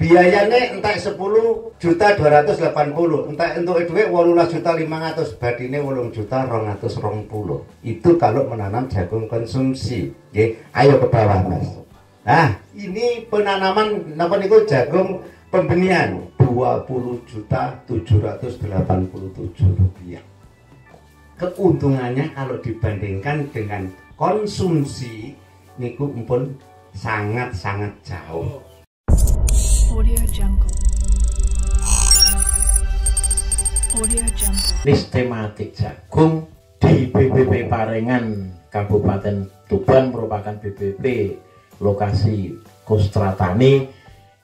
biayane entek 10.280.000, entek entuk dhuwit 18.500.000, badine 8.220.000. Itu kalau menanam jagung konsumsi. Nggih, ayo ke bawah Mas. Nah, ini penanaman napa niku jagung pembenihan 20.787.000 rupiah. Keuntungannya kalau dibandingkan dengan konsumsi niku pun sangat-sangat jauh. Audio Jungle. Sistematik jagung di BPP Parengan Kabupaten Tuban merupakan BPP lokasi Kostratani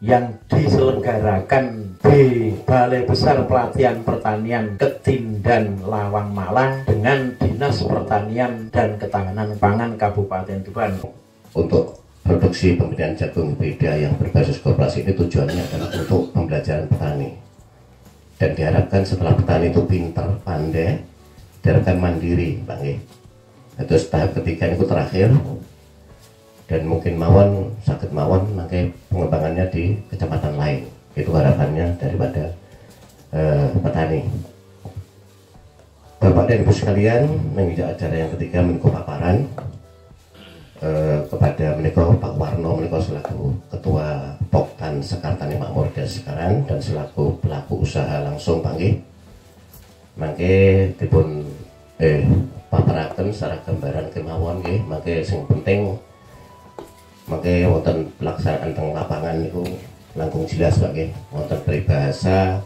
yang diselenggarakan di Balai Besar Pelatihan Pertanian Ketindan Lawang Malang dengan Dinas Pertanian dan Ketahanan Pangan Kabupaten Tuban. Untuk produksi pembenihan jagung beda yang berbasis koperasi ini tujuannya adalah untuk pembelajaran petani, dan diharapkan setelah petani itu pintar, pandai, diharapkan mandiri, Bang. Terus tahap ketiga itu terakhir, dan mungkin mawon sakit mawon mangke pengembangannya di kecamatan lain. Itu harapannya daripada petani. Bapak dan Ibu sekalian, mengikuti acara yang ketiga menika paparan kepada menika Pak Warno menika selaku Ketua Poktan Sekartani Makmur Desa Sekaran dan selaku pelaku usaha langsung panggih mangke dipun paparaken secara gambaran kemawon nggih. Mangke sing penting mangke wonten pelaksanaan teng lapangan niku langkung jelas Pak nggih, wonten peribahasa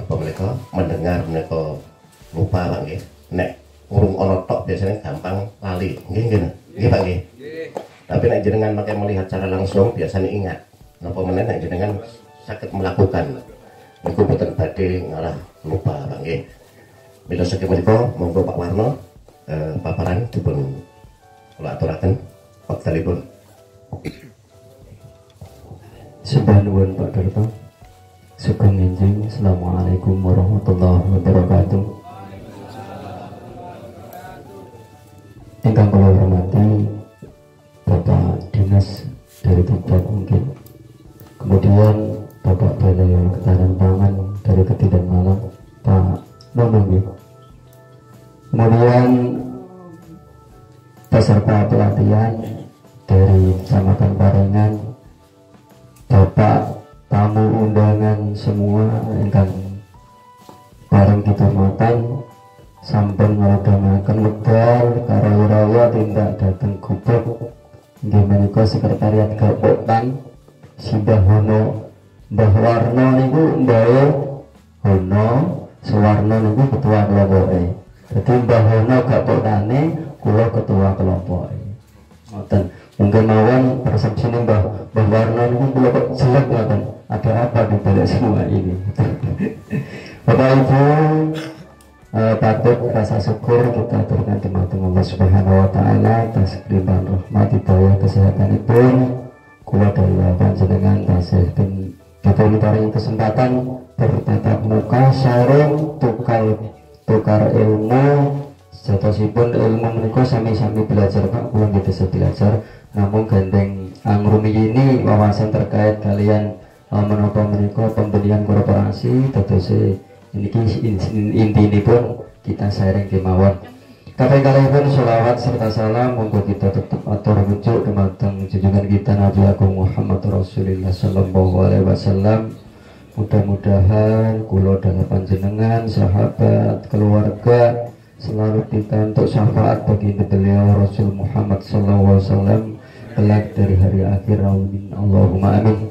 apa menika mendengar menika lupa Pak nggih, nek urung ana tok biasanya gampang lali nggih nggih. Nggih Pak nggih. Tapi nek jenengan makai melihat secara langsung biasanya ingat. Napa meneh nek jenengan saged melakukan niku boten badhe ngalah lupa Pak nggih. Mila saking menika monggo Pak Warno paparan dipun kula aturaken wektalipun. Sembah nuwun Pak Darto. Sugeng enjing. Assalamualaikum warahmatullahi wabarakatuh. Ingkang kula hormati Bapak Dinas dari Tuban mungkin, kemudian Bapak Balai Ketahanan Pangan dari Ketindan Malang Pak Nono, kemudian peserta pelatihan dari Kecamatan Parengan, Bapak tamu undangan semua ingkang bareng dihormatan, sampun nglodhangaken wekdal karawi-rawi tindak dhateng gubuk inggih menika Sekretariat Gapoktan Simbah Hono. Mbah Warno niku mbae Hono, Suwarno niku ketua kelompoke. Dadi Mbah Hono Gapoktane, kula ketua kelompoke. Ngoten. Mungkin mawon persepsine Mbah Warno niku kula kok jelek ngoten. Ada apa di balik semua ini? Bapak Ibu, patut rasa syukur kita aturkan dumateng Allah Subhanahu wa taala atas limpahan rahmat hidayah kesehatanipun. Kula daya panjenengan tasih dipun paringi kesempatan bertatap muka sareng tukar ilmu. Sejatosipun ilmu menika sami-sami belajar Pak, kula nggih bisa belajar namun gandeng angrumi ini wawasan terkait kalian menapa menika pembelian korporasi dados inti pun kita sharing kemawon. Kaping kalihipun sholawat serta salam monggo kita tetap atur rujuk dumateng junjungan kita Nabi Agung Muhammad Rasulullah sallallahu alaihi wasallam. Mudah-mudahan kula dan panjenengan, sahabat, keluarga selalu ditantuk syafaat bagi beliau Rasul Muhammad sallallahu alaihi wasallam kelak dari hari akhir. Amin Allahumma amin.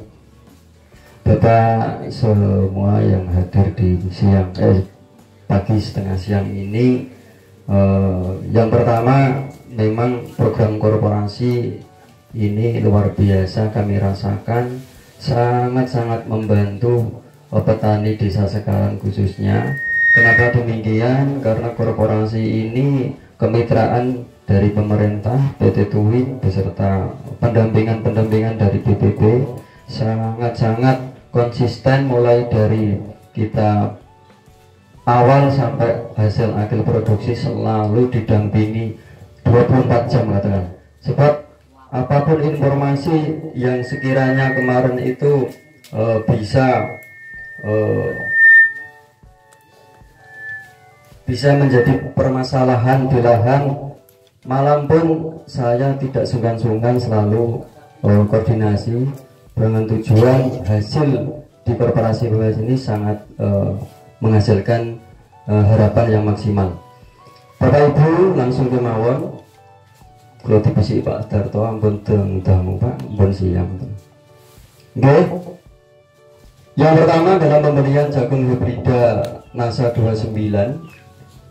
Bapak semua yang hadir di pagi setengah siang ini, yang pertama memang program korporasi ini luar biasa kami rasakan, sangat-sangat membantu petani desa Sekaran khususnya. Kenapa demikian? Karena korporasi ini kemitraan dari pemerintah, PT Tuwin beserta pendampingan dari BPP sangat-sangat konsisten mulai dari kita awal sampai hasil akhir produksi selalu didampingi 24 jam katakan. Sebab apapun informasi yang sekiranya kemarin itu bisa menjadi permasalahan di lahan. Malam pun saya tidak sungkan-sungkan selalu koordinasi dengan tujuan hasil di korporasi BWS ini sangat menghasilkan harapan yang maksimal. Bapak Ibu langsung kemawon. Kalau dibisi Pak Darto ampun teng-temu Pak, ampun siang. Oke. Yang pertama dalam pemberian jagung hibrida NASA 29.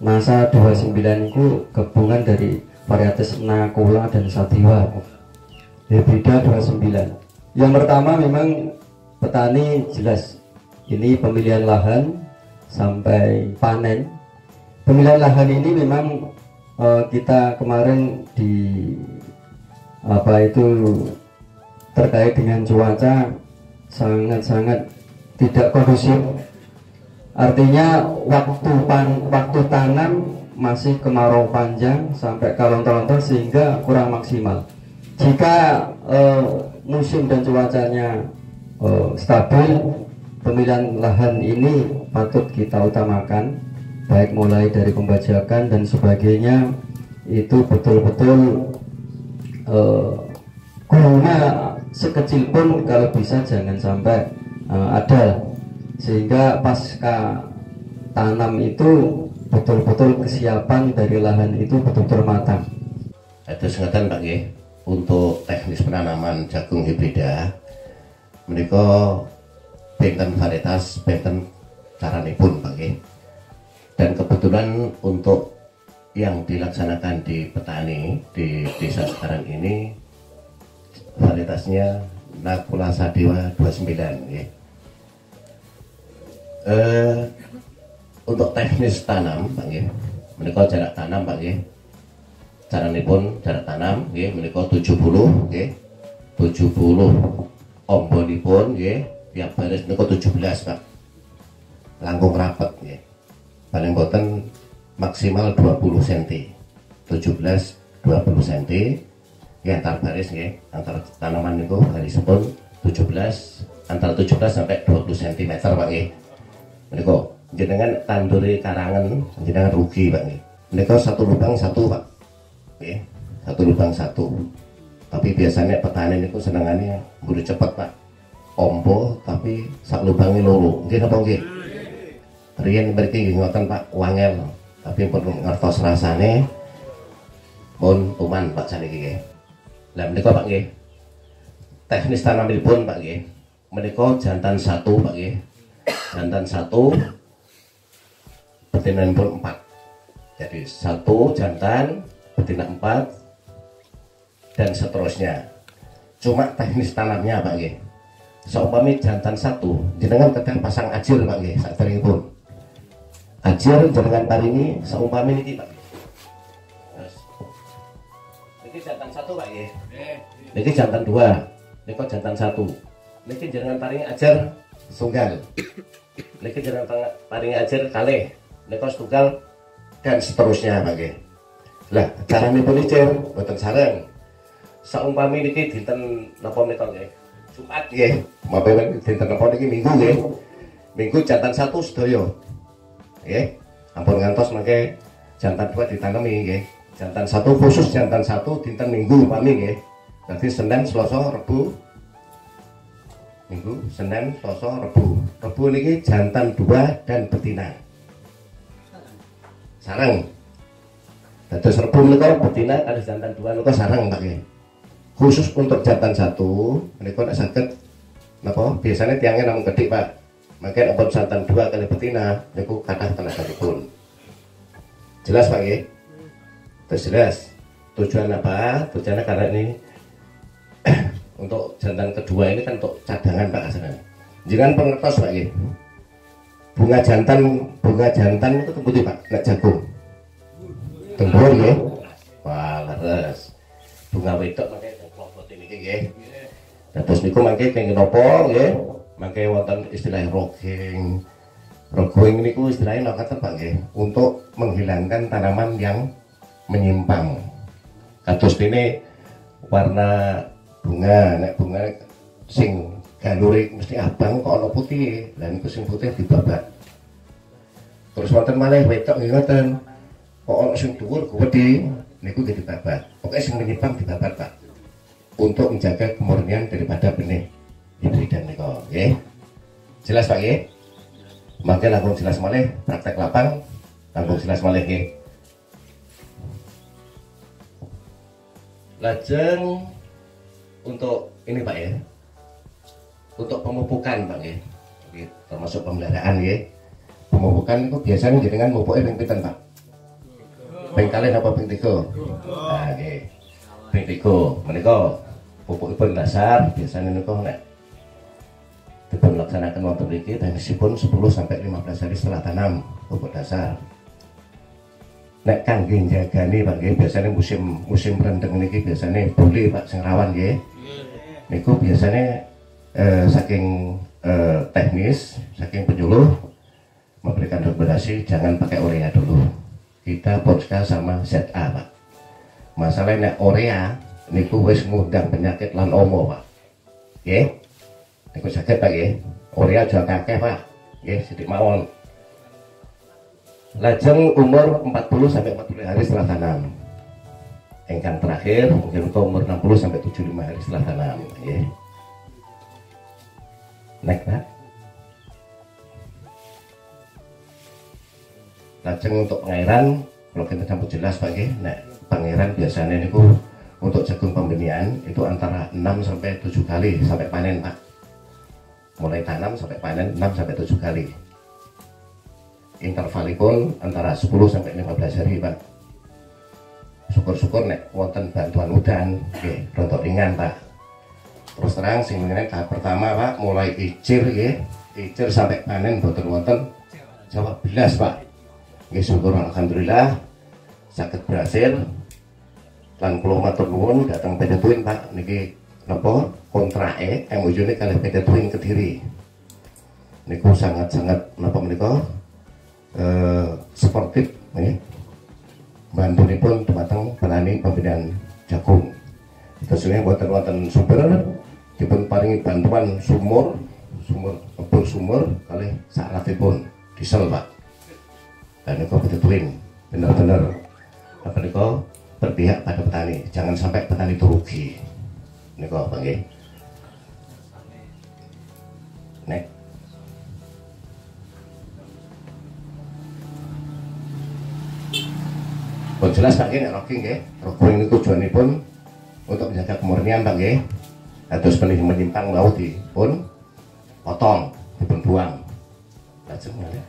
NASA 29 itu gabungan dari varietas Nakula dan Sativa. Hibrida 29. Yang pertama memang petani jelas ini pemilihan lahan sampai panen. Pemilihan lahan ini memang kita kemarin terkait dengan cuaca sangat-sangat tidak kondusif. Artinya waktu tanam masih kemarau panjang sampai kalontor-lontor sehingga kurang maksimal. Jika musim dan cuacanya stabil, pemilihan lahan ini patut kita utamakan, baik mulai dari pembajakan dan sebagainya itu betul-betul guna sekecil pun kalau bisa jangan sampai ada, sehingga pasca tanam itu betul-betul kesiapan dari lahan itu betul-betul matang. Itu sengatan Pak G, untuk teknis penanaman jagung hibrida menika benten varietas benten caranipun Pak G. Dan kebetulan untuk yang dilaksanakan di petani di desa sekarang ini varietasnya Nakula Sativa 29 ya. Untuk teknis tanam Pak ya, menika jarak tanam Pak ya. Caranipun jarak tanam nggih menika 70 nggih. 70 ombonipun nggih, tiap baris menika 17 Pak. Langkung rapet nggih. Paling boten maksimal 20 cm, 17 20 cm ya, antar baris ya, antar tanaman itu barisipun 17 antara 17 sampai 20 cm Pak ya. Menika jenengan tanduri karangan jenengan rugi Pak ya. Menika satu lubang satu Pak ya, satu lubang satu. Tapi biasanya petani niku senengannya buru cepet Pak, ombo tapi sak lubangi loro nggih napa nggih. Riyen mriki ngoten Pak, wangel, tapi pun ngertos rasane pun tuman Pak saniki nggih. Lah menika Pak nggih. Teknis tanamipun Pak nggih. Menika jantan satu Pak nggih. Jantan satu betinanipun 4. Jadi satu jantan, betina 4 dan seterusnya. Cuma teknis tanamnya Pak nggih. Saumpami jantan satu, jenengan kedah pasang ajir Pak nggih, saderengipun. Ajir jenengan paringi saumpami niki Pak. Niki jantan satu Pak nggih. Niki jantan 2. Niki jantan 1. Niki jenengan paringi ajar sunggal. Niki jenengan paringi ajar kalih. Niki setunggal dan seterusnya Pak nggih. Lah, caranipun ijir boten sareng. Saumpami niki dinten napa menika nggih? Jumat nggih. Mape dinten napa niki Minggu nggih. Minggu jantan 1 sedaya. Nggih, ampun ngantos mangke jantan 2 ditanemi nggih. Jantan 1 khusus jantan 1 dinten Minggu upami nggih. Dadi Senin, Selasa, Rebu. Minggu, Senin, Selasa, Rebu. Rebu niki jantan 2 dan betina. Sareng. Dados Rebu menika betina kali jantan 2 menika sareng Pak nggih. Khusus untuk jantan 1 menika nek saged napa biasanya tiangnya namung gedhe Pak. Maka ampun jantan 2 kali betina niku kathah tenaganipun. Jelas Pak nggih? Terus jelas. Tujuan apa? Tujuannya karena ini untuk jantan kedua ini kan untuk cadangan Pak asana. Jangan pengertos Pak nggih. Bunga jantan itu temputi Pak, nek jagung. Tembur nggih. Wah, leres. Bunga wedok mangke klobot niki nggih. Dados niku mangke kenging napa nggih? Mangke wonten istilah roging. Roging niku istilahnya ngoten Pak nggih, untuk menghilangkan tanaman yang menyimpang. Kados dene warna bunga, nek bunga sing galure mesti abang kok ana putih. Lah niku sing putih dibabat. Terus wonten malih wedok nggih ngoten. Kok ana sing dhuwur gedhe niku nggih dibabat. Pokoke sing menyimpang dibabat, Pak. Untuk menjaga kemurnian daripada benih hibridan niku, nggih. Jelas, Pak, nggih? Mangke langkung jelas malih praktek lapang, langkung jelas malih nggih. Lajeng untuk ini, Pak, ya. Untuk pemupukan, Pak, nggih. Termasuk pemeliharaan nggih. Pemupukan itu biasanya jenengan mupuke ping pinten, Pak? Ping kalih apa ping 3? Nah, nggih. Ping 3 menika pupukipun dasar biasanya niku nek dipun laksanaken wonten mriki teknisipun 10 sampai 15 hari setelah tanam pupuk dasar. Nek kangge njagani, Pak, nggih, biasanya musim rendeng niki biasanya boleh, Pak, sing rawan nggih. Niku biasanya saking teknis, saking penyuluh memberikan rekomendasi jangan pakai urea dulu. Kita Polska sama ZA, Pak. Masalahnya urea niku wis ngundang penyakit lan omo, Pak. Nggih. Niku saged, Pak, nggih. Urea aja kakeh, Pak. Nggih, sithik mawon. Lajeng umur 40 sampai 40 hari setelah tanam. Engkang terakhir mungkin umur 60 sampai 75 hari setelah tanam, nggih. Naik, Pak. Lajeng untuk pengairan, kalau kita campur jelas, Pak, nggih. Nek pengairan biasanya niku untuk jagung pembenihan itu antara 6 sampai 7 kali sampai panen, Pak. Mulai tanam sampai panen 6 sampai 7 kali. Intervalipun antara 10 sampai 15 hari, Pak. Syukur-syukur nek wonten bantuan udan, nggih, rontok ringan, Pak. Terus terang sing mengenai tahap pertama, Pak, mulai icir nggih, icir sampai panen boten wonten jawab belas, Pak. Nggih, syukur alhamdulillah saged berhasil. Lan kula matur nuwun dhateng PT Twin, Pak, niki napa kontrake MOU-ne kalih PT Twin Kediri. Niku sangat-sangat napa menika sportif nggih. Bantunipun dumateng petani pembinaan jagung. Terusnya boten wonten sumber dipun paringi bantuan sumur kalih sakratipun diesel, Pak. Dan niku PT Twin benar-benar apa niku berpihak pada petani, jangan sampai petani itu rugi. Niku apa nggih? Nek pun jelas, Pak, nggih, nek rocking nggih. Rocking niku tujuanipun untuk menjaga kemurnian, Pak, nggih. Terus benih menyimpang mau dipun potong, dipun buang. Lajeng nggih.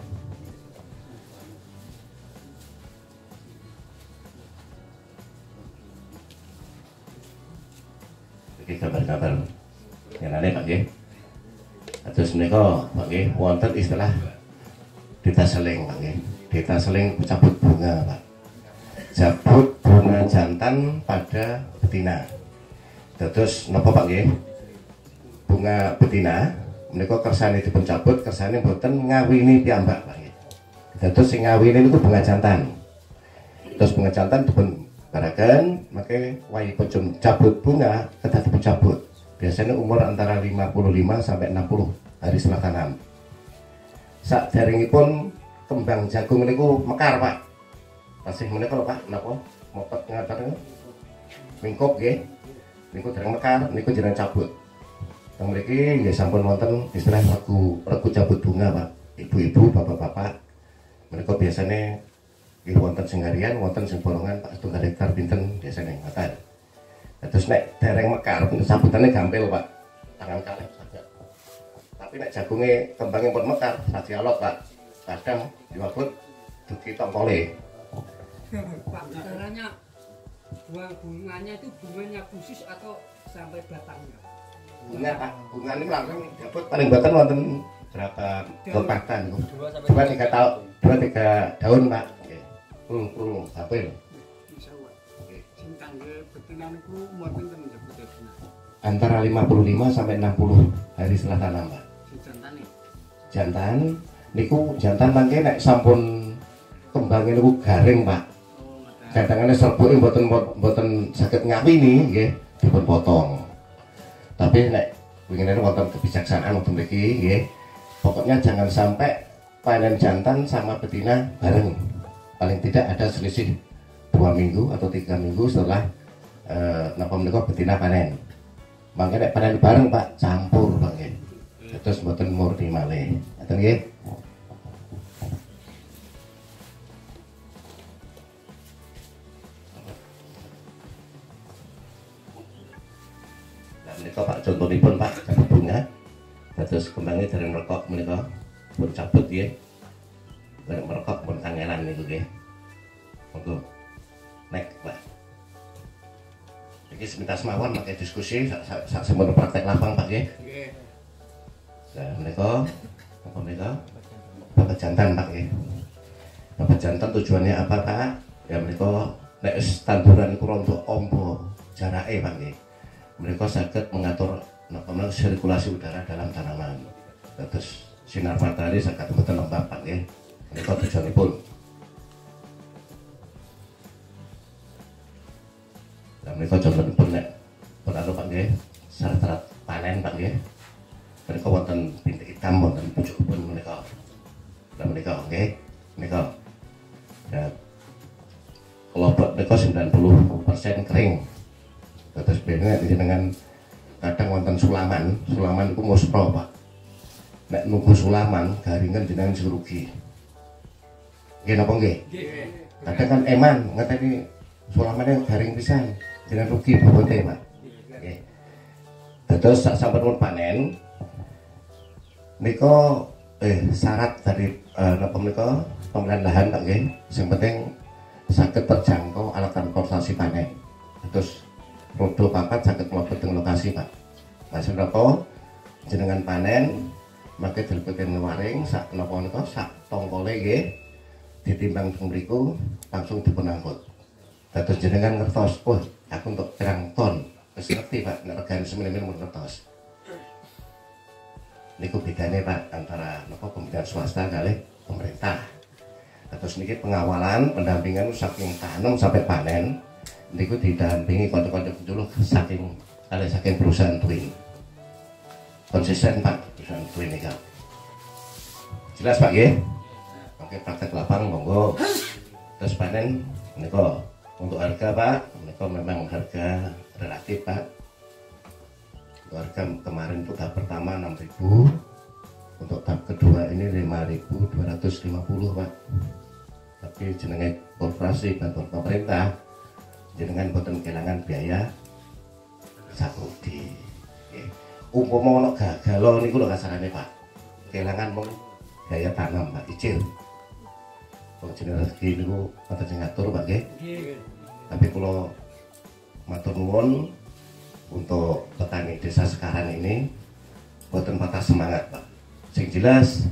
Gambar-gambar yang ada, Pak, nggih. Terus menika, Pak, nggih, wonten istilah ditaseling, Pak, nggih. Ditaseling cabut bunga, Pak. Cabut bunga jantan pada betina. Terus napa, Pak, nggih? Bunga betina menika kersane dipun cabut, kersane mboten ngawini piyambak, Pak, nggih. Terus sing ngawini niku bunga jantan. Terus bunga jantan dipun barakan, makanya wayipun cabut bunga tetap dicabut. Biasanya umur antara 55 sampai 60 hari setelah tanam. Sakderengipun kembang jagung niku mekar, Pak. Tasih menika lho, Pak, napa? Mopet ngaten mingkup nggih. Niku dereng mekar, niku jeneng cabut. Teng mriki nggih sampun wonten istilah regu cabut bunga, Pak. Ibu-ibu, bapak-bapak menika biasanya nggih wonten sing harian, wonten sing bolongan, Pak, 1 hektar pinten biasane ngoten. Terus nek dereng mekar sambutannya gampil, Pak. Tangan kalih saja. Tapi nek jagunge kembangnya pun mekar, sajialot, Pak. Kadang diwakut duki tongkole. Pak, caranya buah bunganya itu bunganya khusus atau sampai batangnya? Bunga, Pak. Bunga ini langsung dapat paling batang wonten berapa lepatan? 2-3 daun, Pak. Kurung apel. Sing kangge betina niku umur pinten sebetulnya? Antara 55 sampai 60 hari setelah tanam, Pak. Si jantane. Jantan niku jantan mangke nek sampun kembangnya niku garing, Pak. Kadang-kadang serbuke mboten saged ngawini nggih dipun potong. Tapi nek Winginane wonten kebijaksanaan wonten mriki nggih. Pokoknya jangan sampai panen jantan sama betina bareng. Paling tidak ada selisih 2 minggu atau 3 minggu setelah napa menika betina panen. Mangke nek panen bareng Pak campur Pak nggih. Terus mboten murni malih. Ngoten nggih. Menika Pak contohipun Pak bunga. Terus kembangnya dari merekok menika pun cabut nggih. Bareng merekok pun kangelan niku nggih. Monggo. Nek Pak. Iki semintas mawon pakai diskusi sak semono praktek lapang Pak nggih. Nggih. Nah, menika apa menika? Bapak jantan Pak nggih. Bapak jantan tujuannya apa Pak? Ya menika nek tanduran kurang untuk ombo jarake Pak nggih. Mereka sakit mengatur sirkulasi udara dalam tanaman. Terus sinar matahari sakit betul lembab Pak nggih. Mereka tujuanipun. Dan mereka contohipun nek anu Pak nggih, syarat-syarat panen Pak nggih. Mereka wonten bintik hitam wonten pucukipun menika. Dan menika nggih, menika. Ya kelompok mereka 90% kering. Terus bener dengan kadang wonten sulaman itu muspro Pak. Nek nunggu sulaman garingan jenengan rugi. Nggih napa nggih? Kadang kan eman ngeteni sulamane garing pisan, jenengan rugi bobote Pak. Nggih. Terus sak sampun panen nika syarat dari napa menika pemilihan lahan Pak nggih. Sing penting saged terjangkau alat transportasi panen. Terus rodo papat saged mlebet teng lokasi Pak. Mas menapa jenengan panen mangke dilebetken waring sak napa nika sak tongkole nggih ditimbang teng mriku langsung dipun angkut. Dados jenengan ngertos, wah aku untuk pirang ton. Wis ngerti Pak nek regane semene mun ngertos. Niku bedane Pak antara napa pemberian swasta kalih pemerintah. Terus niki pengawalan, pendampingan saking tanam sampai panen. Niku didampingi kontak-kontak dulu saking perusahaan Twin. Konsisten Pak perusahaan Twin ini. Jelas Pak nggih? Oke praktek lapang monggo. Terus panen niku untuk harga Pak, niku memang harga relatif Pak. Harga kemarin itu tahap pertama 6.000. Untuk tahap kedua ini 5.250 Pak. Tapi jenenge korporasi bantuan pemerintah jenengan boten kelangan biaya saprodi. Umpama ono gagal niku lho kasarane Pak. Kelangan mung biaya tanam Pak icil. Wong jenengan rezeki niku boten sing ngatur Pak nggih. Tapi kula matur nuwun untuk petani desa sekarang ini boten patah semangat Pak. Sing jelas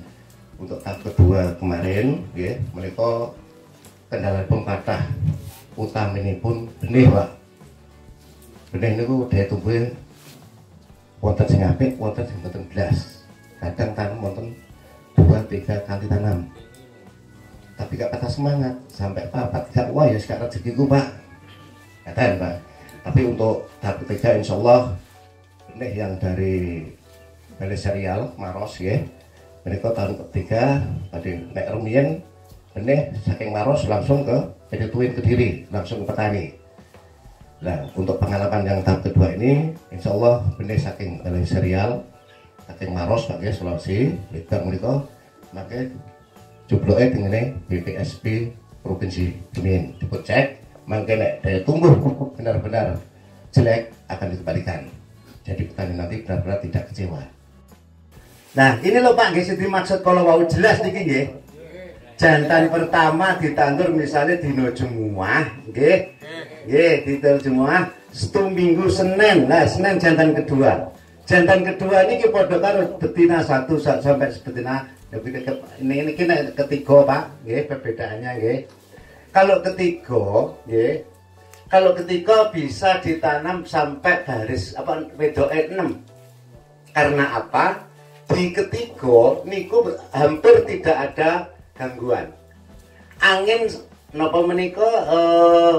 untuk tahap kedua kemarin nggih menika kendalipun kathah utaminipun benih Pak. Benih niku daya tumbuhe wonten sing apik, wonten sing boten blas. Kadang tanam wonten 2-3 kali tanam. Tapi gak patah semangat sampai papat gak wah ya sekarang rezekiku Pak. Katakan Pak. Tapi untuk tahap ketiga insyaallah benih yang dari Balai Serial Maros ya. Mereka tahun ketiga tadi nek rumiyin benih saking Maros langsung ke PT Twin Kediri, langsung ke petani. Nah, untuk pengalaman yang tahap kedua ini, insya Allah benih saking Balai Serial, saking Maros, Pak Sulawesi, Lidbang mereka, maka jumlahnya dengan BPSP Provinsi Kemin. Dipun cek, maka daya tumbuh benar-benar jelek akan dikembalikan. Jadi petani nanti benar-benar tidak kecewa. Nah, ini loh Pak, nggih dimaksud kalau mau jelas niki nggih. Jantan pertama ditandur misalnya dino Jumat, nggih. Nggih, dino Jumat, minggu Senin. Nah, Senin jantan kedua. Jantan kedua ini padha karo betina 1 sampai betina ini ketiga Pak, nggih, perbedaannya nggih. Kalau ketiga, nggih. Kalau ketiga bisa ditanam sampai garis apa wedoke 6. Karena apa? Di ketiga niku hampir tidak ada gangguan. Angin napa menika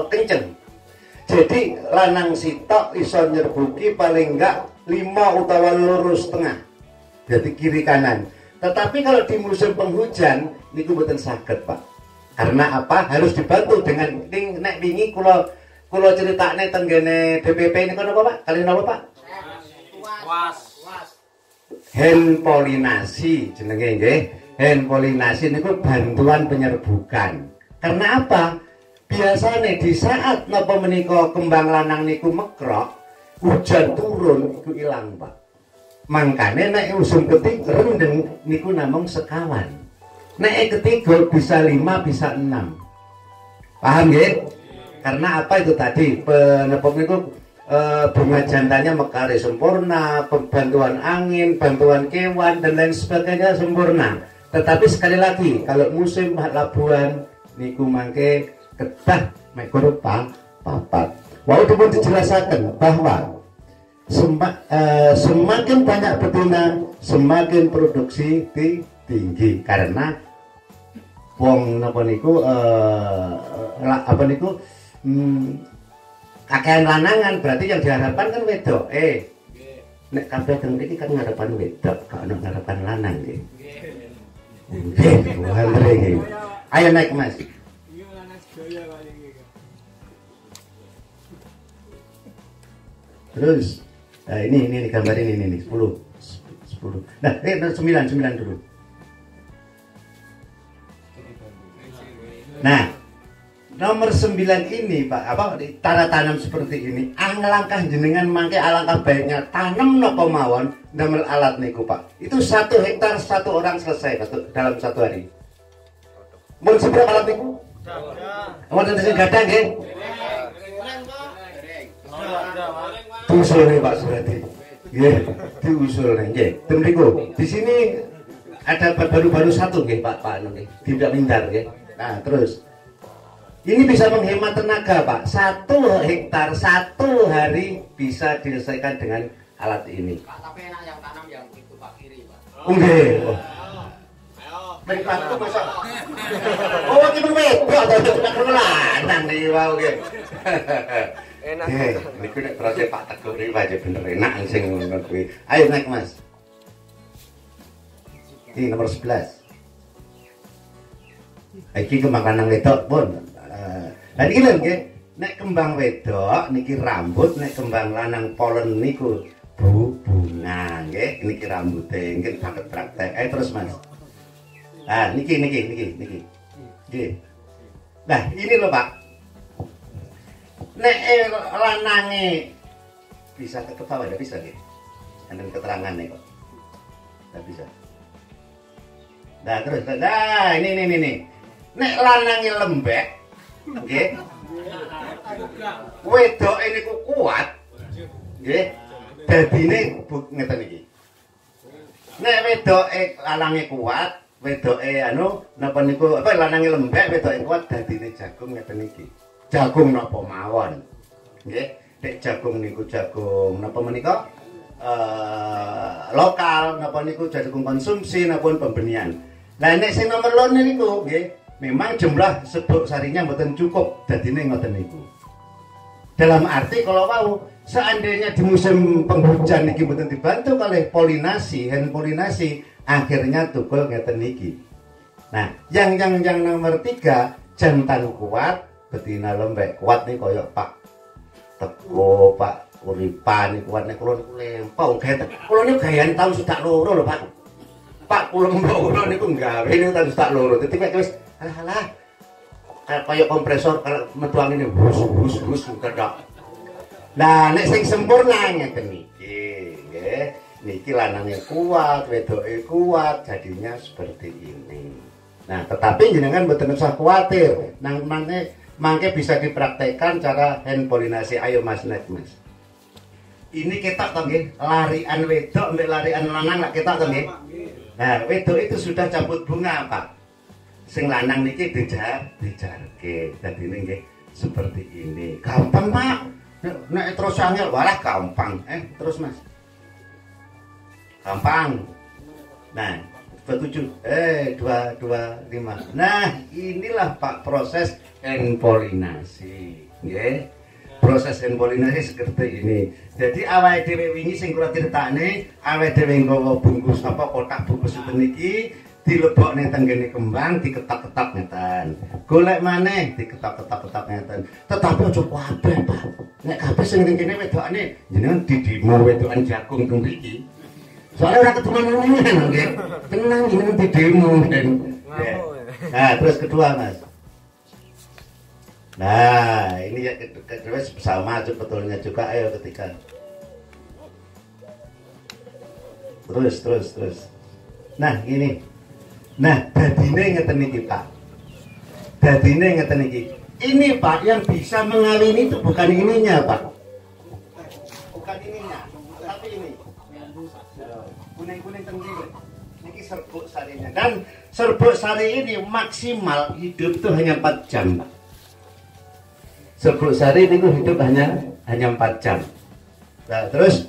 kenceng. Jadi lanang sitok iso nyerbuki paling enggak 5 utawa lurus tengah. Jadi kiri kanan. Tetapi kalau di musim penghujan niku mboten saged, Pak. Karena apa? Harus dibantu dengan nek wingi kula critakne tenggene DPP niku napa, Pak? Kali napa, Pak? Was. Hand polinasi jenenge nggih. Hand polinasi niku bantuan penyerbukan. Karena apa? Biasanya di saat napa menika kembang lanang niku mekrok, hujan turun iku ilang, Pak. Mangkane nek musim ketiga rendeng niku namung sekawan. Nek ketiga bisa 5 bisa 6. Paham nggih? Karena apa itu tadi? Penepok niku bunga jantannya mekare sempurna, bantuan angin, bantuan kewan dan lain sebagainya sempurna. Tetapi sekali lagi kalau musim labuhan niku mangke ketah mek papat. Wau dipun dijelasaken bahwa semakin banyak betina semakin produksi tinggi karena wong napa niku kakean lanangan berarti yang diharapkan kan wedok. Nek kabeh teng mriki kan ngarepan wedok, gak ono ngarepan lanang nggih. Nggih, ayo naik Mas. Terus nah ini gambar ini 10. Nah, 9 dulu. Nah, nomor 9 ini Pak, tanda tanam seperti ini, alangkah jenengan mangke alangkah baiknya tanam napa mawon damel alat niku Pak. Itu 1 hektar 1 orang selesai dalam 1 hari. Mun seberapa alat niku? Wonten sing gadah nggih? Diusul nih Pak Surati. Nggih, diusul nggih. Ten mriku. Di sini ada baru-baru 1 nggih Pak nggih. Tidak mindar nggih. Nah, terus ini bisa menghemat tenaga Pak. 1 hektar 1 hari bisa diselesaikan dengan alat ini. Pak, tapi enak yang tanam yang itu Pak kiri Pak. Nggih. Meripatku masa. Oh, iki wedok ta tidak lanang iki wae nggih. Enak. Niku nek proses Pak Teguh iki wae bener enak sing ngono kuwi. Ayo naik Mas. Ini nomor 11. Iki kembang lanang wedok pun. Lah iki lho nggih, nek kembang wedok niki rambut, nek kembang lanang polen niku bunga nggih. Niki rambute nggih saged praktek. Ayo terus Mas. Ah, niki. Nggih. Nah, ini lho Pak. Nek lanange bisa ke bawah, enggak bisa nggih. Enten keterangane kok. Enggak bisa. Nah, terus ini. Nek lanange lembek nggih. Wedoke niku kuat. Nggih. Dadine ngeten iki. Nek wedoke lanange kuat, wedoke napa niku lanange lembek, wedoke kuat dadine jagung ngeten iki. Jagung napa mawon. Nggih. Nek jagung niku jagung napa menika? Lokal napa niku jagung konsumsi napa pembenihan. Lah nek sing nomor 2 niku nggih, memang jumlah seduk sarinya mboten cukup dadine ngoten niku. Dalam arti kalau mau seandainya di musim penghujan niki mboten dibantu oleh polinasi, hand polinasi, akhirnya tukul ngeten niki. Nah, yang nomor 3 jantan kuat, betina lembek kuat nih koyok Pak Teguh, Pak Uripan niku kuat nek kula niku lempong gawe. Kula niku gawean taun sudah loro lho Pak. Pak kula mbok niku gawe niku taun sudah loro. Dadi nek wis alah kayak kompresor kalau metu angin bus kedok. Nah, nek sing sempurna ngeten niki, nggih. Niki lanangnya kuat, wedoke kuat, jadinya seperti ini. Nah, tetapi jenengan mboten usah kuwatir. Nang mangke bisa dipraktekkan cara hand polinasi. Ayo Mas naik Mas. Ini ketok to nggih, larian wedok mbek larian lanang lak ketok to nggih. Nah, wedok itu sudah cabut bunga, Pak. Sing lanang niki dijarke. Dadine nggih seperti ini. Gampang, Pak. Nek terus angel walah gampang. Terus Mas. Gampang. Nah, 27. 225. Nah, inilah Pak proses hand polinasi, nggih. proses polinasi seperti ini. Jadi awake dhewe wingi sing kula critakne, awake dhewe nggawa bungkus apa kotak bungkus niki dilebokne teng kene kembang diketok-ketok ngeten. Golek maneh diketok-ketok ngeten. Tetapi aja kabeh, Pak. Nek kabeh sing ning kene wedokane jenengan didimo wedokan jagung teng mriki. Soalnya ora keturunan nggih. Tenang jenengan didimo dan. Nah, terus kedua, Mas. Nah, ini ya kedua sama sebetulnya juga. Ayo ketika terus. Nah, ini. Nah, dadine ngeten iki, Pak. Dadine ngeten iki. Ini, Pak, yang bisa mengawini itu bukan ininya, Pak. Bukan ininya, tapi ini. Kuning-kuning tenggiri. Ini serbuk sarinya. Dan serbuk sari ini maksimal hidup itu hanya 4 jam, Pak. Serbuk sari itu hidup hanya 4 jam. Nah, terus,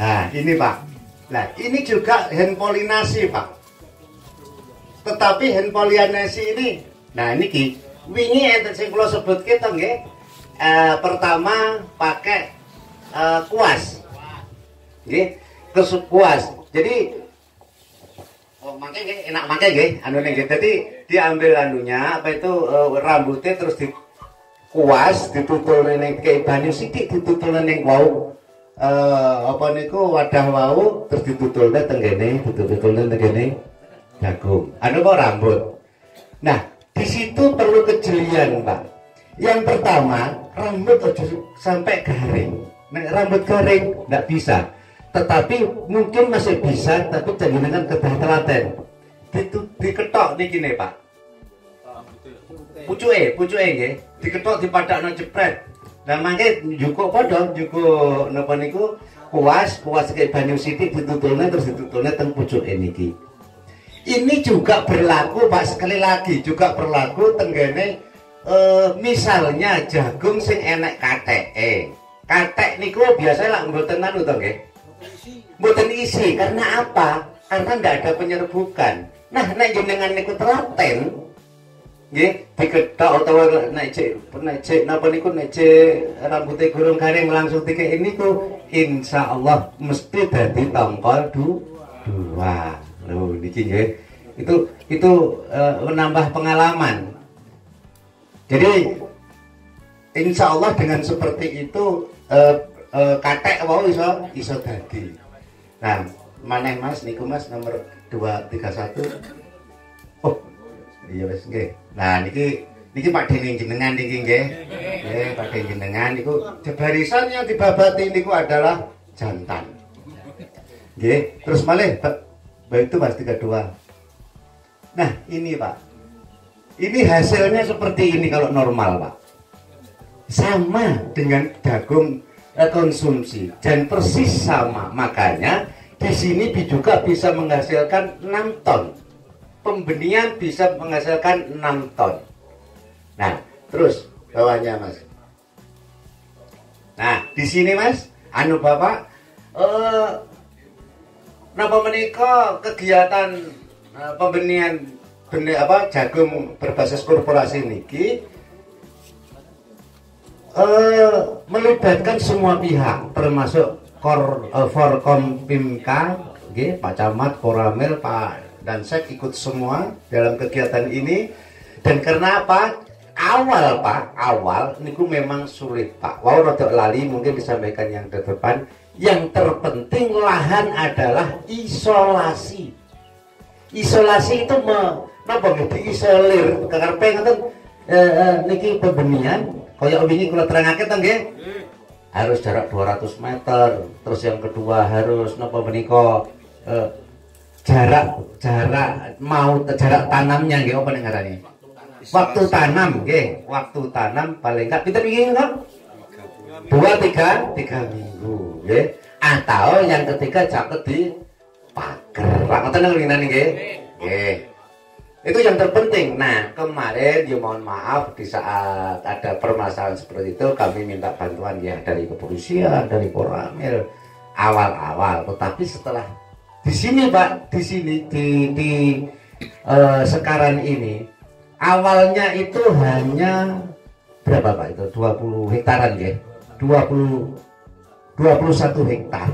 nah ini Pak. Nah ini juga hand polinasi, Pak. Tetapi hand polinasi ini, nah ini wingi enten sing kula sebut kita nggih. Pertama pakai kuas, nggih, terus kuas. Jadi makai nggih, enak makai nggih, anune nggih. Jadi diambil anunya apa itu rambutnya terus di kuas ditutul ning kayak banyu sithik ditutul ning wau apa niku wadah wau terus ditutulne teng kene ditutulne teng kene jagung anu kok rambut. Nah di situ perlu kejelian, Pak. Yang pertama rambut aja sampai garing. Nek rambut garing nggak bisa, tetapi mungkin masih bisa, tapi jangan kedah telaten diketok niki nih, Pak. Pucuke nggih, diketok dipadakno jepret. Lah mangke njukuk padha, njukuk napa niku kuas kaya banyu sithik ditutulne terus ditutulne teng pucuke niki. Ini juga berlaku, Pak, sekali lagi juga berlaku tenggene misalnya jagung sing enek kateke. Katek niku biasa lak mboten anu to nggih. Mboten isi karena apa? Karena ndak ada penyerbukan. Nah, nek jenengan niku telaten nggih diketok utawa nek cek napa niku nek rambute gurung garing langsung dikek niku insyaallah mesti dadi tongkol dua. Lho niki nggih. Itu menambah pengalaman. Jadi insyaallah dengan seperti itu katek wau iso dadi. Nah, maneh Mas niku Mas nomor 231. Oh, iya wis nggih. Nah niki Pak Dening jenengan niki nggih. Nggih, Pak Dening jenengan niku barisan yang dibabati niku adalah jantan. Nggih, terus malih itu Mas 32. Nah, ini Pak. Ini hasilnya seperti ini kalau normal, Pak. Sama dengan jagung konsumsi dan persis sama. Makanya di sini juga bisa menghasilkan 6 ton. Pembenihan bisa menghasilkan 6 ton. Nah, terus bawahnya Mas. Nah, di sini Mas, anu Bapak, napa menika kegiatan pembenihan jagung berbasis korporasi niki melibatkan semua pihak, termasuk Forkompimka, Pak Camat, Koramil, Pak Dansek ikut semua dalam kegiatan ini. Dan karena apa? Awal niku memang sulit, Pak. Wau rodok lali mungkin disampaikan yang terdepan. Yang terpenting lahan adalah isolasi. Isolasi itu diisolir. Karepe ngoten niki pembenihan kaya wingi kula terangake to nggih. Harus jarak 200 meter. Terus yang kedua harus napa menika jarak tanamnya nggih apa ning ngarani? Waktu tanam nggih, waktu tanam paling enggak pinten wingi kok? 2-3 minggu nggih. Atau yang ketiga caket di pager. Lah ngoten nggih nggih. Nggih. Itu yang terpenting. Nah, kemarin ya mohon maaf di saat ada permasalahan seperti itu kami minta bantuan ya dari kepolisian, dari Koramil awal-awal. Tetapi setelah di sini Pak, di sini di sekarang ini awalnya itu hanya berapa Pak itu 20 hektaran ya. 21 hektar.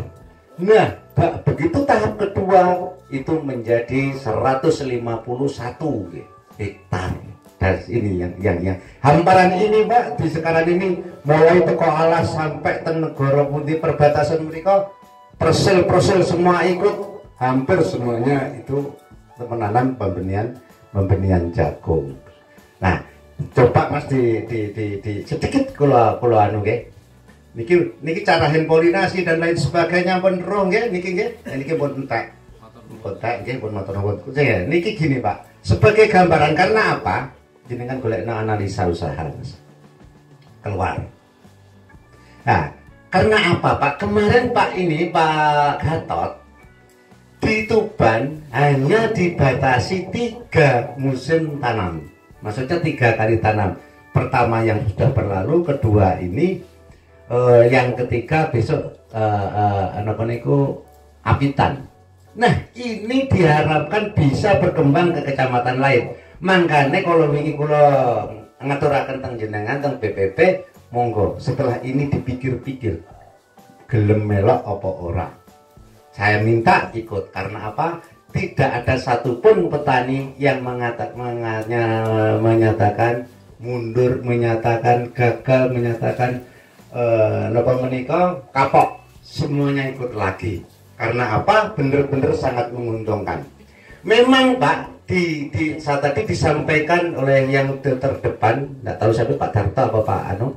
Nah, begitu tahap kedua itu menjadi 151 hektar. Dan ini yang hamparan ini Pak di sekarang ini mulai teko alas sampai ke negara putih perbatasan mereka persil semua ikut, hampir semuanya itu menanam pembenihan jagung. Nah, coba Mas di sedikit kula anu nggih. Niki cara polinasi dan lain sebagainya pun roh nggih niki nggih. Niki pun entek. Entek nggih pun matur nuwun. Niki gini Pak, sebagai gambaran karena apa? Jenengan golekna analisa usaha Mas. Keluar. Nah, karena apa Pak? Kemarin Pak ini Pak Gatot di Tuban hanya dibatasi 3 musim tanam. Maksudnya 3 kali tanam. Pertama yang sudah berlalu, kedua ini yang ketiga besok apitan. Nah, ini diharapkan bisa berkembang ke kecamatan lain. Makanya kalau wingi kula ngaturaken teng jenengan teng BPP, monggo setelah ini dipikir-pikir gelem melok apa ora. Saya minta ikut karena apa? Tidak ada satupun petani yang menyatakan mundur, menyatakan gagal, menyatakan napa menika kapok. Semuanya ikut lagi. Karena apa? Benar-benar sangat menguntungkan. Memang Pak saat tadi disampaikan oleh yang terdepan, nggak tahu siapa Pak Darto apa Pak Anu,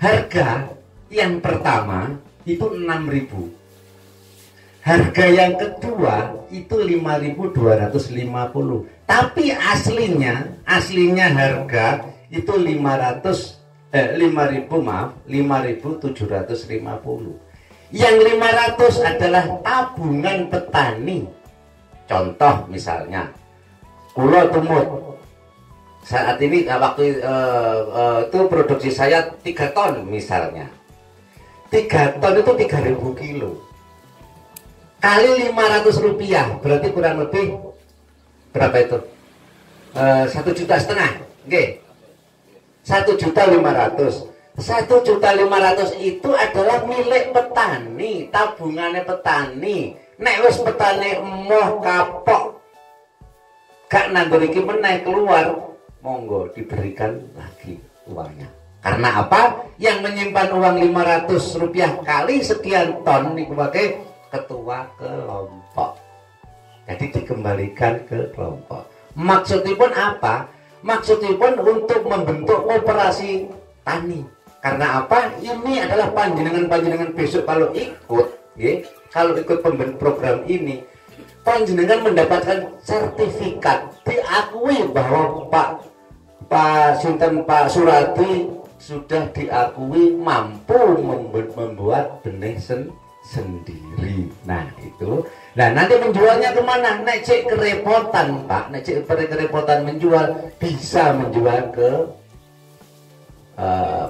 harga yang pertama itu 6.000, harga yang kedua itu 5.250, tapi aslinya harga itu 5.750. Yang 500 adalah tabungan petani. Contoh misalnya kula tumut saat ini waktu itu produksi saya 3 ton misalnya. 3 ton itu 3.000 kilo kali 500 rupiah berarti kurang lebih berapa itu? 1,5 juta. Oke. 1.500.000. 1.500.000 itu adalah milik petani, tabungannya petani. Nek wis petani emoh kapok gak nandur iki meneh keluar, monggo diberikan lagi uangnya. Karena apa? Yang menyimpan uang 500 rupiah kali sekian ton niku sebagai ketua kelompok. Jadi dikembalikan ke kelompok. Maksudipun apa? Maksudipun untuk membentuk koperasi tani. Karena apa? Ini adalah panjenengan besok kalau ikut, kalau ikut program ini, panjenengan mendapatkan sertifikat diakui bahwa Pak Surati sudah diakui mampu membuat benih sendiri. Nah itu. Nah nanti menjualnya kemana? Nek cek kerepotan Pak, nek cek kerepotan menjual, bisa menjual ke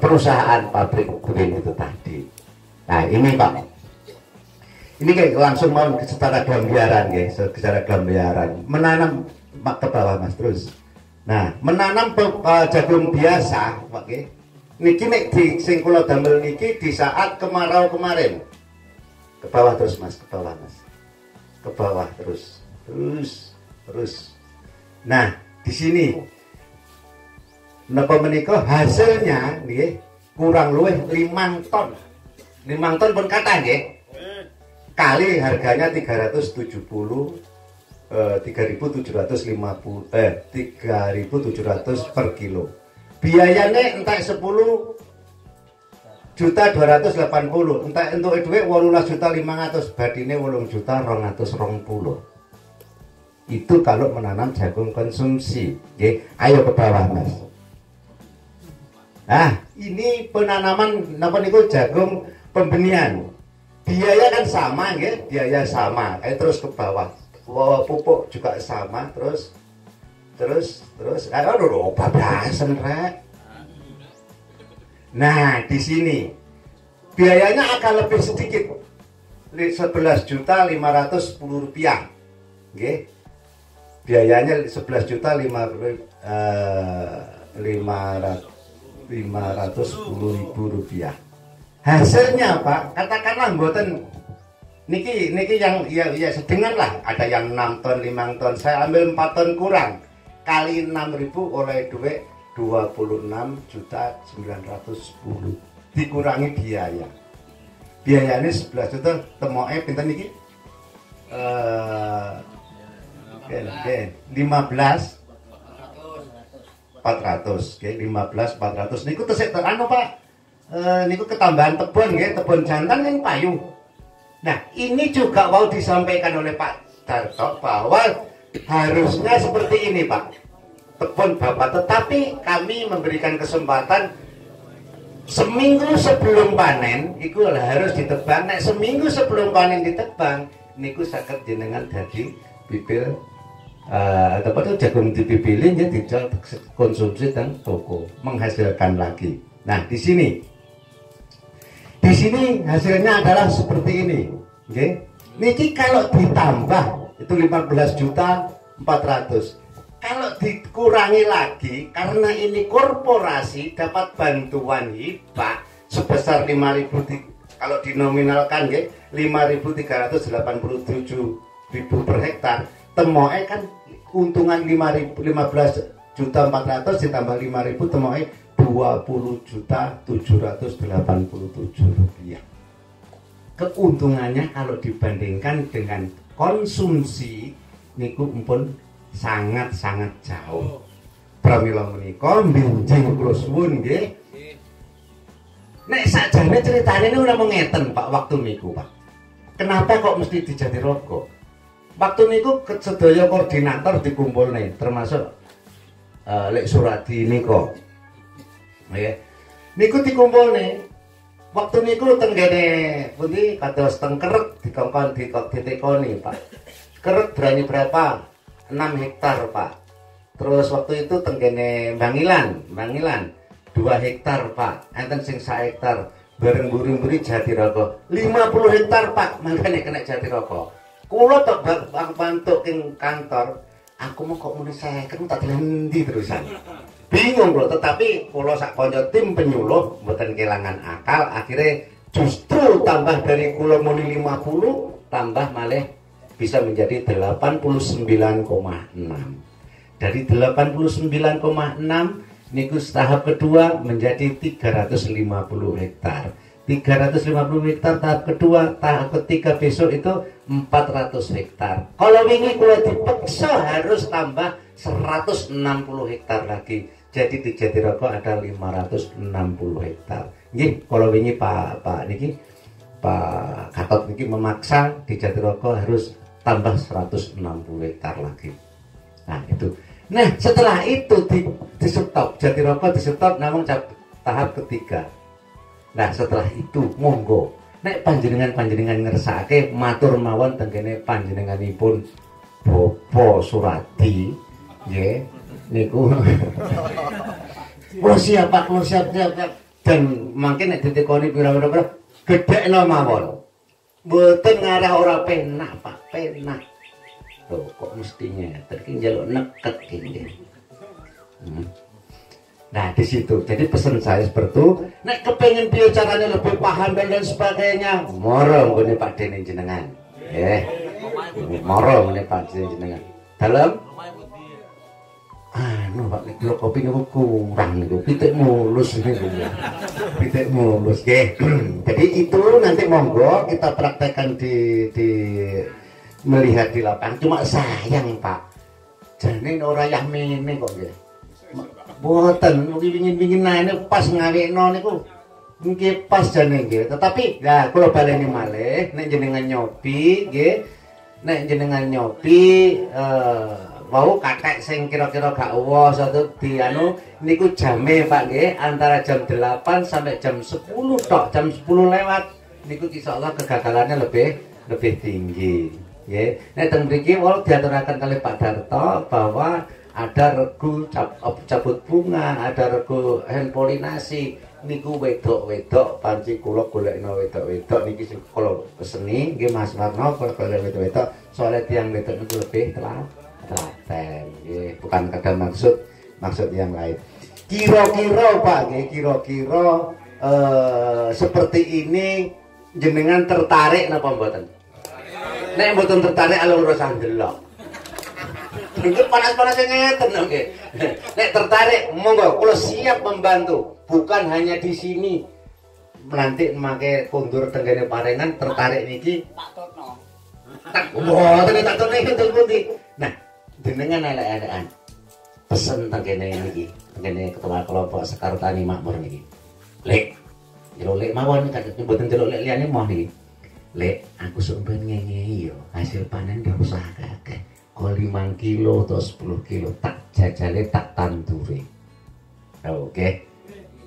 perusahaan pabrik benih itu tadi. Nah ini Pak, ini kayak langsung mau secara gambaran guys, secara gambaran menanam ke bawah Mas terus. Nah menanam jagung biasa, Pak. Niki nek di sing kula damel niki di saat kemarau kemarin. Ke bawah terus Mas, ke bawah Mas, ke bawah terus. Nah di sini. Napa menika hasilnya nggih kurang luwih 5 ton. 5 ton pun kata nggih. Kali harganya 370 3.700 per kilo. Biayanya entek 10.280.000, entek entuk dhuwit 18.500.000, badine 8.220.000. Itu kalau menanam jagung konsumsi, nggih. Ayo ke bawah Mas. Nah, ini penanaman napa niku jagung pembenihan. Biaya kan sama nggih, biaya sama. Terus ke bawah. Pupuk juga sama, terus aduh bablasan rek. Nah, di sini biayanya akan lebih sedikit. 11.510.000 rupiah. Nggih. Biayanya 11.500.000 510.000 rupiah. Hasilnya Pak, katakanlah mboten niki yang ya sedengan lah, ada yang 6 ton, 5 ton, saya ambil 4 ton kurang, kali 6.000 oleh duit 26.910, dikurangi biaya. Biayanya 11 juta, temoke pinten niki? 15.400, oke, 15.400 niku tesih anu Pak. Niku ketambahan tebon nggih, tebon jantan yang payu. Nah, ini juga mau disampaikan oleh Pak Darto bahwa harusnya seperti ini Pak. Tebon Bapak, tetapi kami memberikan kesempatan seminggu sebelum panen iku harus ditebang. Nek seminggu sebelum panen ditebang niku saged jenengan dadi bibir atau jagung dipipilin ya dijual konsumsi dan toko menghasilkan lagi. Nah, di sini hasilnya adalah seperti ini, okay? Niki kalau ditambah itu 15.400.000. Kalau dikurangi lagi karena ini korporasi dapat bantuan hibah sebesar 5.000, kalau dinominalkan ya 5.387.000 per hektar. Temoe kan keuntungan 15.400.000 ditambah 5.000 temoe 20.787.000 rupiah. Keuntungannya kalau dibandingkan dengan konsumsi niku pun sangat-sangat jauh. Pramila menika benjing kula suwun nggih. Nek sakjane ceritane niku namung ngeten Pak waktu niku Pak. Kenapa kok mesti di Jatirogo? Waktu niku sedaya koordinator dikumpulne termasuk Lek Suradi niku. Nggih. Niku dikumpulne. Waktu niku teng kene pundi kados teng Kerek dikongkon ditekoni Pak. Kerek berani berapa? 6 hektar Pak. Terus waktu itu teng kene Bangilan 2 hektar Pak. Enten sing 1 hektar. Bareng buri-buri Jatirogo 50 hektar Pak. Mangkane kena Jatirogo. Kula tok bantuk ing kantor. Aku mau kok muni 50 tak endi terusan. Bingung loh, tetapi kalau sak konco tim penyuluh mboten kelangan akal, akhirnya justru tambah dari kula muni 50 tambah malih bisa menjadi 89,6. Dari 89,6 niku tahap kedua menjadi 350 hektar. 350 hektar tahap kedua, tahap ketiga besok itu 400 hektar. Kalau ini kula dipaksa harus tambah 160 hektar lagi. Jadi di Jatirogo ada 560 hektar. Nggih, kalau ini Pak Gatot niki memaksa di Jatirogo harus tambah 160 hektar lagi. Nah, itu. Nah, setelah itu di stop, Jatirogo di stop namun tahap ketiga. Nah, setelah itu monggo nek panjenengan ngersake matur mawon teng kene panjenenganipun Bapak Suradi nggih niku kula siap Pak, kula siap dan mangke nek ditekoni pira-pira gedhekno mawon. Mboten ngarah ora penak Pak, penak. Loh kok mestinya terus njaluk neket iki. Nah di situ, jadi pesan saya seperti itu. Nek kepengen piye caranya lebih paham dan lain sebagainya, moro nggone Pak Dene jenengan. Moro ngene Pak Dene jenengan. Dalam Pak kilo kopi niku kurang niku, pitik mulus niku. Pitik mulus nggih. Jadi itu nanti monggo kita praktekkan di melihat di lapangan. Cuma sayang Pak, jane ora yah mene kok nggih. Boten, mungkin pingin ini pas ngawekno niku mungkin pas jane nggih. Tetapi ya kula baleni malih nek jenengan nyobi nggih. Nek jenengan nyobi wau kathek sing kira-kira gak uwos atau dianu niku jame Pak nggih antara jam 8 sampai jam 10 tok. Jam 10 lewat niku insyaallah kegagalannya lebih tinggi nggih. Nek teng mriki wau diaturaken kalih Pak Darto bahwa ada regu cabut bunga, ada regu hand polinasi. Niku wedok-wedok panci kula golekno wedok-wedok niki sing kula peseni nggih Mas Warno kula golek wedok-wedok soalnya tiyang wedok niku lebih telaten nggih, bukan kadang maksud yang lain. Kira-kira Pak nggih, kira-kira seperti ini jenengan tertarik napa mboten? Nek mboten tertarik alur usah ndelok. Nggih panas-panas ngeten nggih. Nek tertarik monggo kula siap membantu. Bukan hanya di sini. Nanti make kondur tenggene parengan tertarik niki Tak tutno. tak mboten tak tone ngeten pundi. Nah, jenengan elek-elekan pesen tenggene niki, tenggene ketua kelompok Sekar Tani Makmur niki. Lek, jero lek mawon kan mboten jero lek liyane mau niki. Lek, aku sok ben ngene yo, hasil panen gak usah akeh. Kok 5 kilo atau 10 kilo tak jajale tak tanduri. Oke.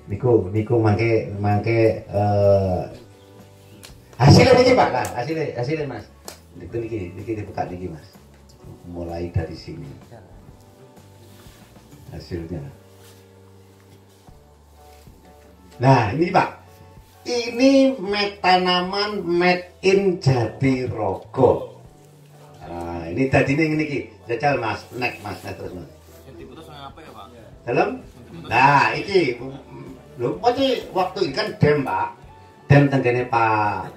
Niku mangke hasilnya niki Pak lah, hasilnya Mas. Niki dibuka niki Mas. Mulai dari sini. Hasilnya. Nah, ini Pak. Ini tanaman made in Jatirogo. Nah, ini tadinya ini ki. Jajal Mas, nek terus Mas. Diputus apa ya, Pak? Dalam? Nah, iki lho waktu ini kan dem Pak. Dem tenggene Pak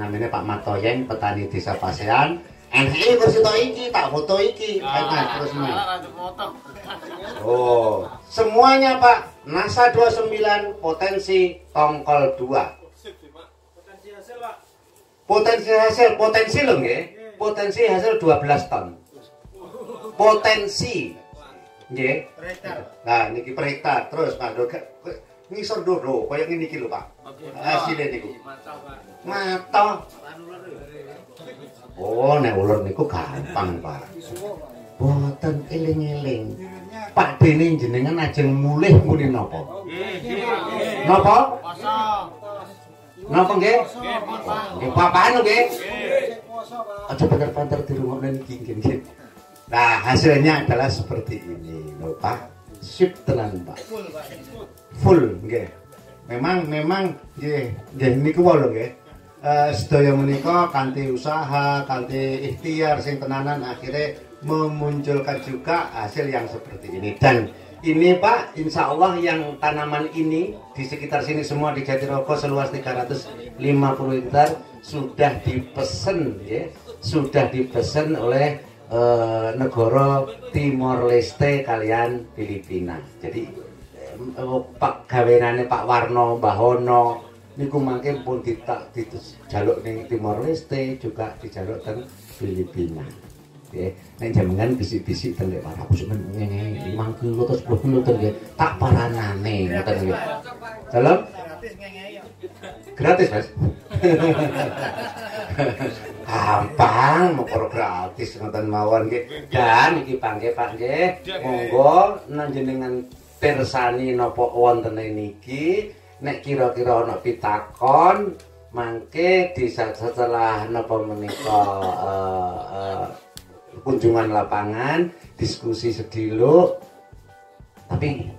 namanya Pak Matoyeng, petani desa Pasean. NHI kursi to iki, tak foto iki. Terus Mas. Oh, semuanya Pak. NASA 29 potensi tongkol 2. Potensi loh nggih. Potensi hasil 12 ton. Potensi. Nggih. Nah, niki per hektar. Terus Pak ngisor dulu koyo ngene iki lho Pak. Hasilnya niku. Mata. Oh, nek ulur niku gampang Pak. Boten eling-eling. Pak Dene jenengan ajeng mulih muni napa? Napa? Napa nggih? Nggih, papaan nggih. Aja pinter-pinter dirungokne niki nggih. Nah, hasilnya adalah seperti ini lho Pak. Sip tenan Pak. Full nggih. Memang nggih niku wae lho nggih. Sedaya menika kanthi usaha, kanthi ikhtiar sing tenanan akhirnya memunculkan juga hasil yang seperti ini. Dan ini Pak, insya Allah yang tanaman ini di sekitar sini semua di Jatirogo seluas 350 hektar sudah dipesan ya, sudah dipesan oleh negara Timor Leste kalian Filipina. Jadi Pak gawenane Pak Warno, Mbah Hono niku mangke pun dijaluk ning Timor Leste juga dijaluk teng Filipina. Nggih, nek jenengan bisik-bisik teng Pak aku semen ngene 5 kilo atau 10 kilo teng tak paranane ngoten nggih. Dalam gratis Mas. Gampang mau gratis ngoten mawon nggih. Dan iki pangke Pak nggih, monggo jenengan pirsani napa wonten niki. Nek kira-kira ana pitakon mangke setelah napa menika kunjungan lapangan diskusi sediluk tapi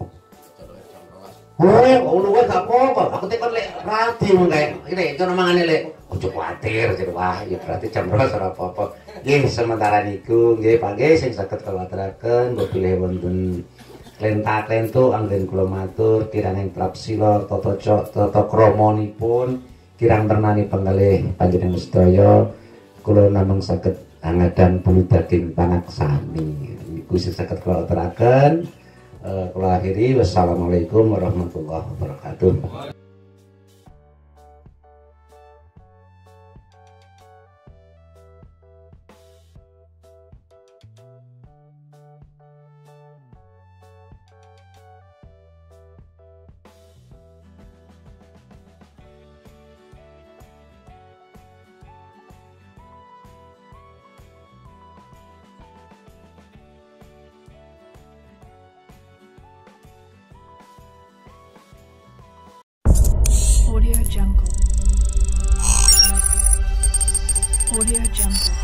ngono wae gak apa-apa aku tekon lek radi mengke iki cono mangane lek ojo kuwatir jero wah ya berarti jam 12 ora apa-apa nggih sementara niku nggih Pak nggih sing saged kula aturaken bilih wonten klenta-klentu anggen kula matur kirang prapsila tata kramanipun kirang ternani penggalih panjenengan sedaya kula namung saged angadan bulu daging panaksani niku sing saged kula aturaken kula akhiri wassalamualaikum warahmatullahi wabarakatuh. Audio Jungle. Audio Jungle.